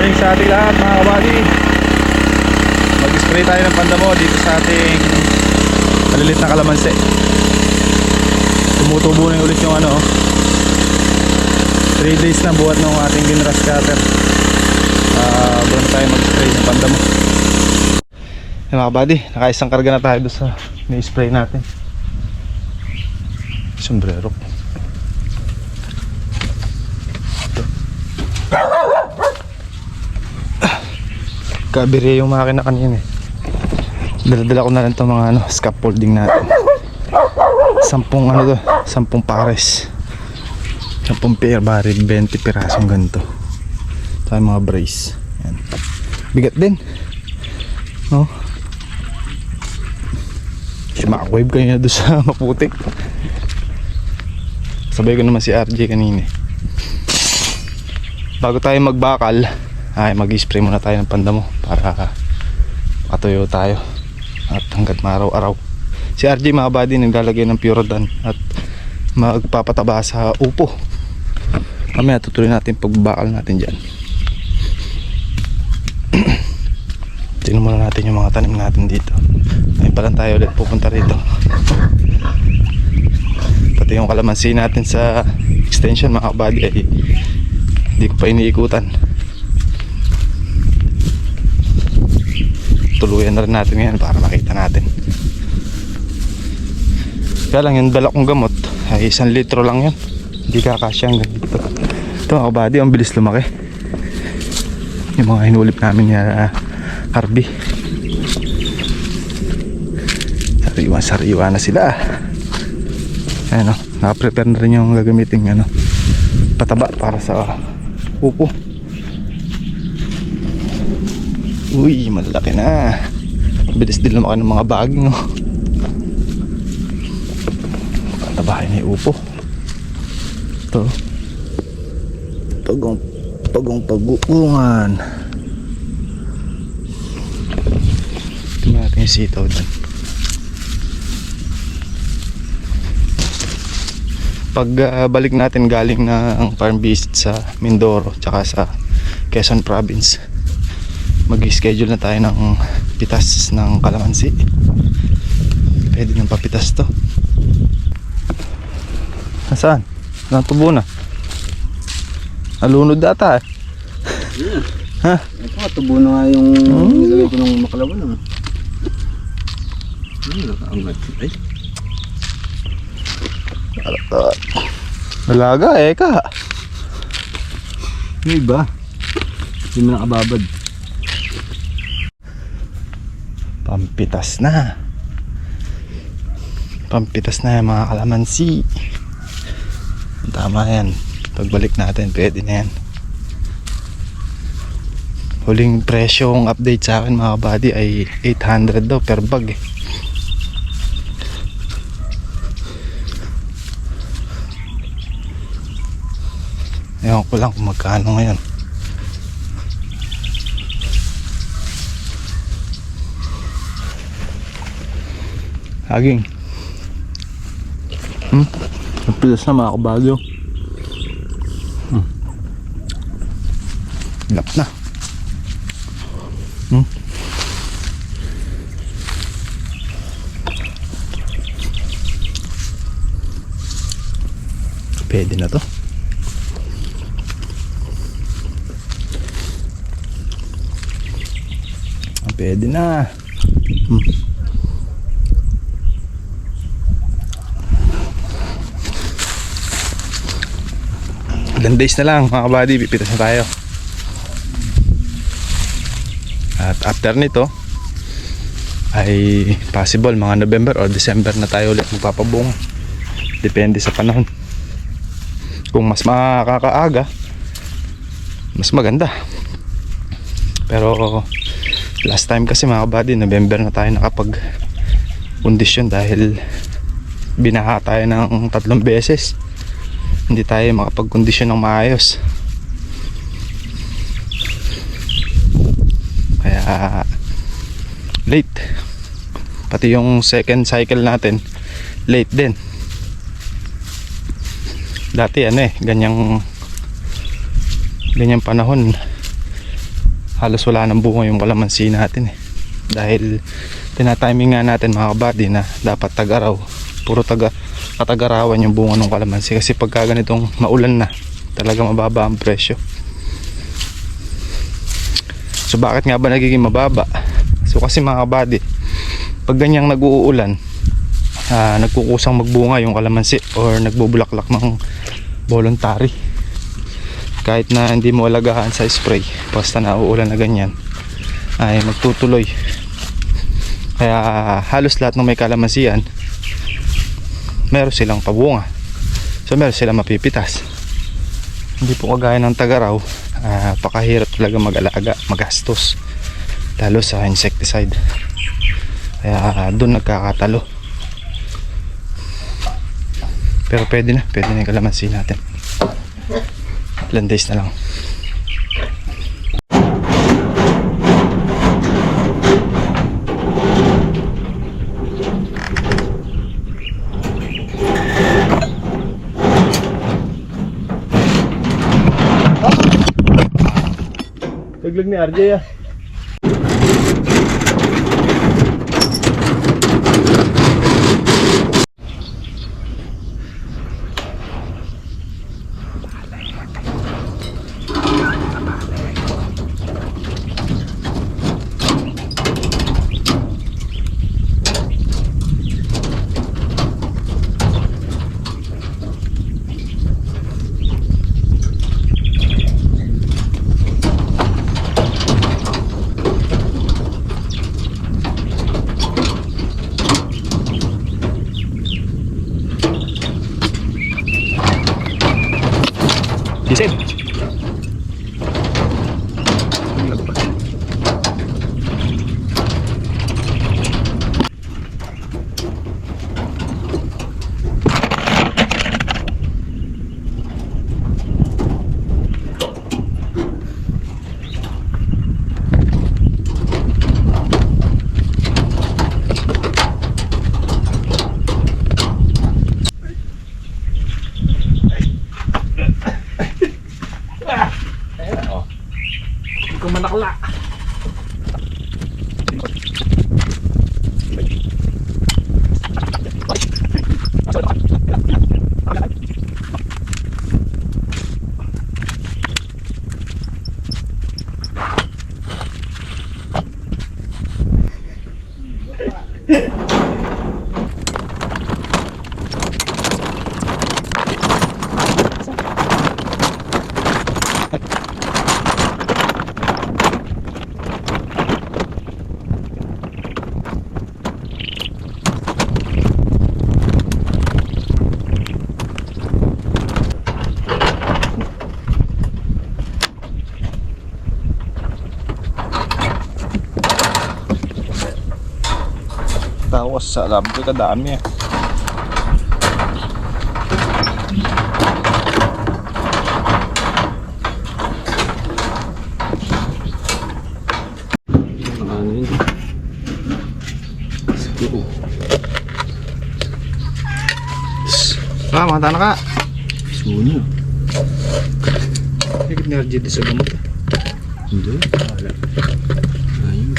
morning sa ating lahat mga kabady. Mag-spray tayo ng pandamo dito sa ating malilit na kalamansi. Tumutubo na ulit yung 3 days na buhat ng ating ginras cutter. Doon tayo mag-spray ng pandamo. Mga kabady, nakaisang karga na tayo doon sa ni-spray natin. Sombrero. Kabiri yung makina kanina eh. Dala-dala ko na lang itong mga scaffolding natin. 10 pares. 10 pair baril, 20 pirasong ganito. Ito mga brace. Yan. Bigat din. No? Shockwave kanina doon sa maputik. Sabay ko naman si RJ kanina. Bago tayo magbakal ay mag-spray muna tayo ng pandamo para matuyo tayo at hanggat maaraw-araw. Si RJ mga buddy naglalagay ng Purodan at magpapataba sa upo. Mamaya tutuloy natin pagbakal natin dyan. Tingnan muna natin yung mga tanim natin dito. Ngayon pa lang tayo ulit pupunta rito. Pati yung kalamansi natin sa extension mga buddy ay hindi ko pa iniikutan. Tuluyan na rin natin ngayon para makita natin. Kaya lang yung dala kong gamot ay 1 litro lang yan. Hindi kakasya hanggang dito. Ito mga kabady, ang bilis lumaki. Yung mga hinulip namin niya Harvey. Sariwa na sila. Ayan o, nakaprepare na rin yung gagamitin pataba para sa upo. Uy, malaki na. Bilis din lumaki ng mga baging patabahin na yung upo. Ito pag-uungan. Tingnan natin yung sitaw dyan. Pag balik natin galing ng farm visit sa Mindoro tsaka sa Quezon Province, mag-schedule na tayo ng pitas ng kalamansi. Pwede nang papitas to. Nasaan? Natubo na. Nalunod data eh. Yeah. Ha? Ito matubo na nga yung nilagay ko ng makalaban. Nakaangat. Ay. Nalaga eh ka. Yung iba hindi mo nakababad. Pampitas na yung mga kalamansi. Tama yan. Pagbalik natin pwede na yan. Huling presyong update sa akin mga buddy ay 800 daw per bag eh. Ewan ko lang kung magkano ngayon. Haging. Ang pilas na mga kabadyo. Lap na. Pwede na to. Pwede na. Ilan days na lang mga kabady, pipitas na tayo. At after nito ay possible mga November or December na tayo ulit magpapabunga. Depende sa panahon. Kung mas makakaaga, mas maganda. Pero last time kasi mga kabady, November na tayo nakapag kondisyon dahil binaha tayo ng 3 beses. Hindi tayo makapag-kondisyon ng maayos. Kaya late. Pati yung second cycle natin late din. Dati ganyang panahon halos wala nang bunga yung kalamansi natin eh. Dahil tinatiming nga natin mga kabady na dapat tag-araw, puro katag-arawan yung bunga ng kalamansi, kasi pagka ganitong maulan na talaga mababa ang presyo. So bakit nga ba nagiging mababa? So kasi mga kabady, pag ganyang nag-uulan, nagkukusang magbunga yung kalamansi or nagbubulaklak ng voluntary. Kahit na hindi mo alagahan sa spray, basta nauulan na ganyan, ay magtutuloy. Kaya halos lahat ng may kalamansian, meron silang pabunga. So meron silang mapipitas. Hindi po kagaya ng tagaraw, pakahirap talaga mag-alaga, magastos, lalo sa insecticide. Kaya doon nagkakatalo. Pero pwede na yung kalamansi natin. Ilan days na lang. Taglag ni RJ ah. Diesel. Kumanakla. Tawas sa lab ko kadami eh. Ano yun? Siguro. Mata na ka. Suno. Higit ni RJ sa gamot. Hindi. Wala. Ayun.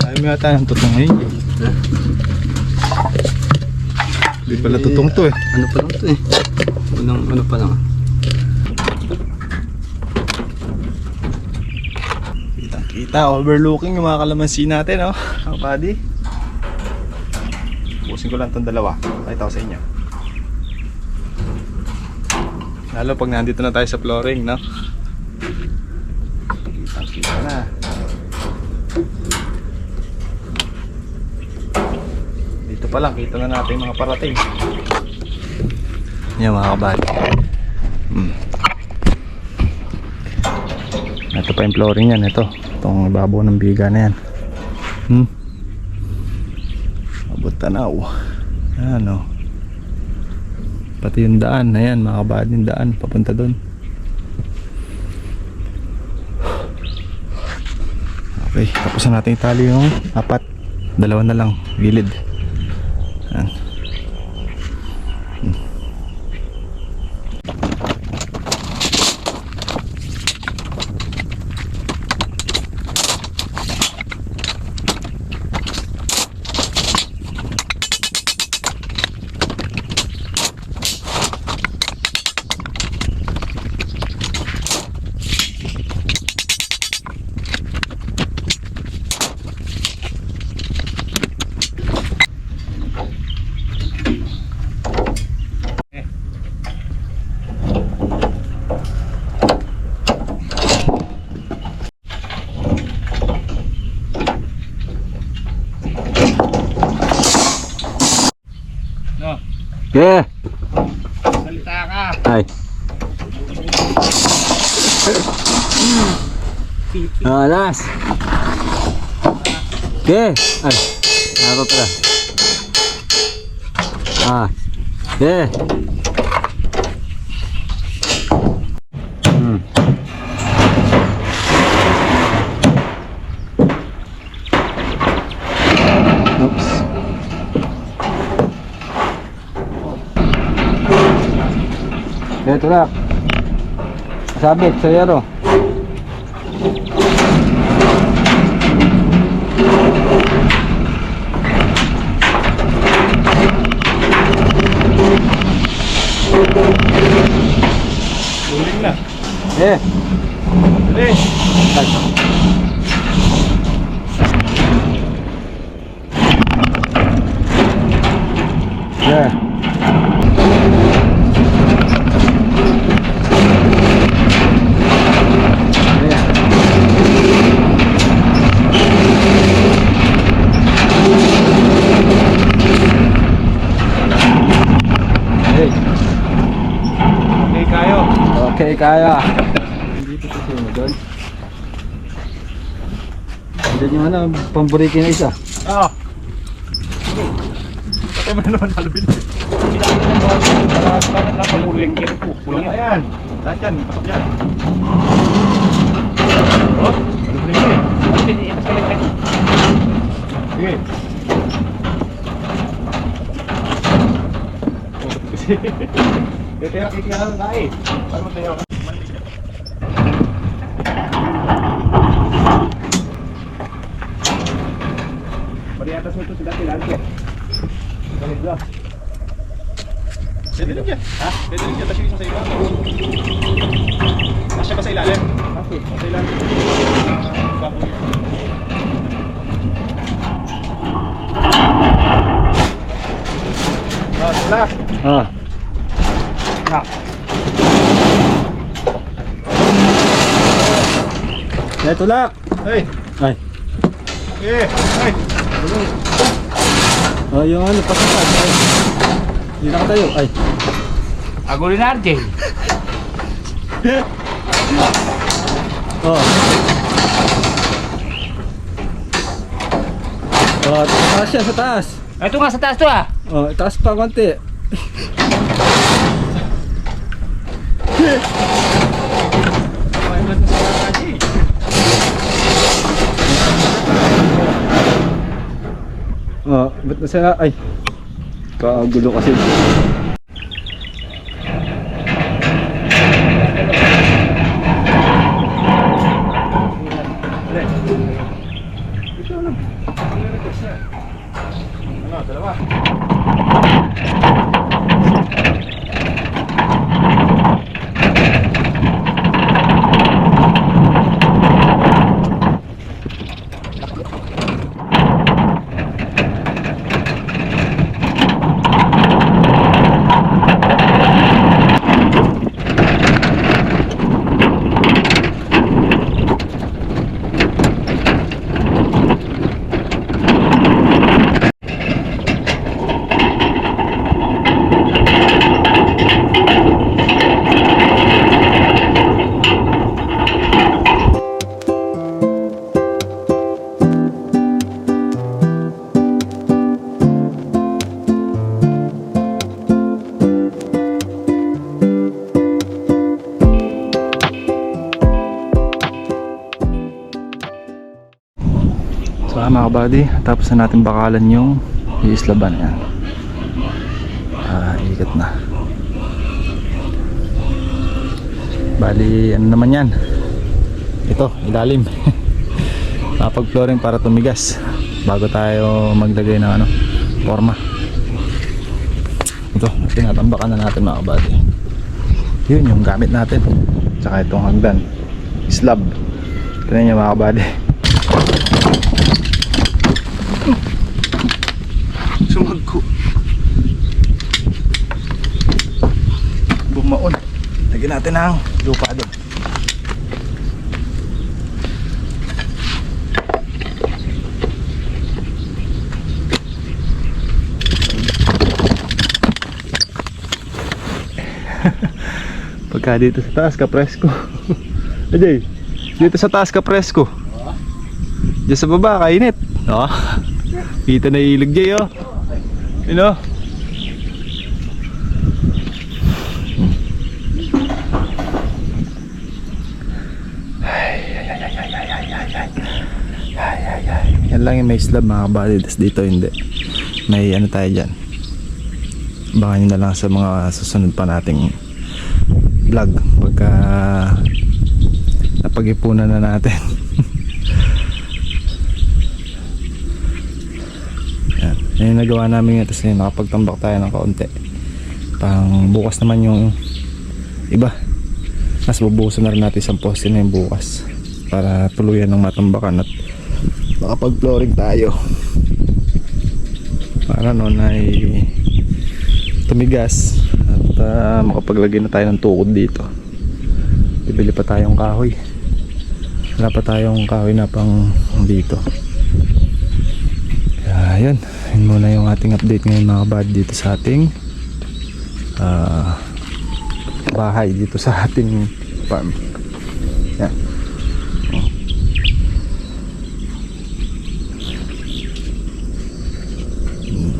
Ayaw mo yata ng tutong ngayon. Hindi pala tutong to eh. Ano pa lang to eh. Ano pa lang. Kita, overlooking yung mga kalamansi natin, oh. Ang buddy. Pusin ko lang itong dalawa. Pakita ko sa inyo. Lalo pag nandito na tayo sa flooring, no? Kita na. Dito pa lang, kita na natin yung mga parating. Yan mga kabady. Ito pa yung flooring yan, ito. Itong ibabaw ng biga na yan. Abot tanaw. Ayan o. Pati yung daan, ayan mga kabady, yung daan papunta doon. Okay, tapos na natin itali yung apat. Dalawa na lang, gilid. Ayan. Okay. Salita ka. Ay. Last. Okay. Ay. Ako pala. Okay. Oops. Ito na. Sabit sa yero. Tuling na. Eh. Dali. Yeah. Okay kayo. Okay, kaya. Dito kasi mo doon. Diyan yung pamburiki na isa. Oo. Patay mo na naman halubin. Kulang yan. Kulang yan. Lahat yan. Pasok yan. Oh, halubin yan. Sige. Kaya kaya na tayo. Paano tayo? Pariatas mo ito sa dati lagi. Balik ba? Pwede rin yan. Ha? Pwede rin yan. Tapos yung isa sa iba. Kasya ba sa ilalim? Kasi. Sa ilalim. Baboy. Sila. Na. Ito lang. Hey. Ay. Okay. Hey. Oh, yung pasapad. Ay. Hindi na tayo. Ay. Agulin natin. Oh. Oh, taas siya sa taas. Ito nga sa taas to ah. Oh, taas pa konti. Oh, ba't na siya? Ay. Kagulo kasi. Dalawa. So mga kabady, tapos na natin bakalan yung iislaban yan. Ikat na. Bali, ano naman yan? Ito, ilalim. Napag-flooring para tumigas bago tayo maglagay ng forma. Ito, tinatambakan na natin mga kabady. Yun yung gamit natin. Tsaka itong hagdan, slab. Tignan nyo mga kabady. Sumagko. Bumaon. Lagyan natin ang lupa doon. Pagka dito sa taas kapresko. Ajay, dito sa taas kapresko. Diyan sa baba kainit. Oh. Kita na ilog Jay oh. You know? Yan lang yung may slab mga kabady. Tas dito hindi. May ano tayo dyan. Baka nyo na lang sa mga susunod pa nating vlog pagka napag-ipunan na natin. Yan. Yan yung nagawa namin ngayon. Tapos yun, nakapagtambak tayo ng kaunti. Pang bukas naman yung iba. Mas bubuhusan na rin natin isang poste na yung bukas para tuluyan ng matambakan at makapag-flooring tayo para noon ay tumigas at makapaglagay na tayo ng tukod dito. Bibili pa tayong kahoy. Wala pa tayong kahoy na pang dito. Kaya yun, yun muna yung ating update ngayon mga kabad dito sa ating bahay dito sa ating farm. Yan.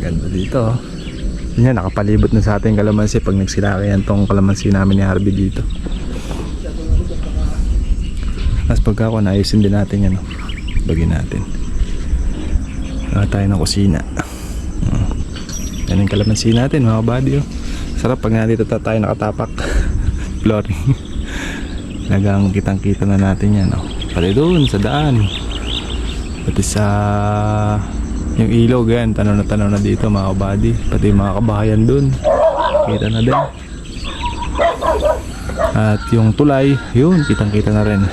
Ganda dito oh. Yan, nakapalibot na sa ating kalamansi pag nagsilakayan tong kalamansi namin ni Harvey dito. Tapos pagka ako naayusin din natin yan oh. Bagin natin. Tayo ng kusina. Yan yung kalamansi natin mga buddy oh. Sarap pag nandito tayo nakatapak. Flooring. Nagang kitang kita na natin yan oh. Pati doon sa daan. Pati sa yung ilog yan, tanaw na dito mga kabady. Pati mga kabahayan dun, kita na din. At yung tulay, yun, kitang kita na rin.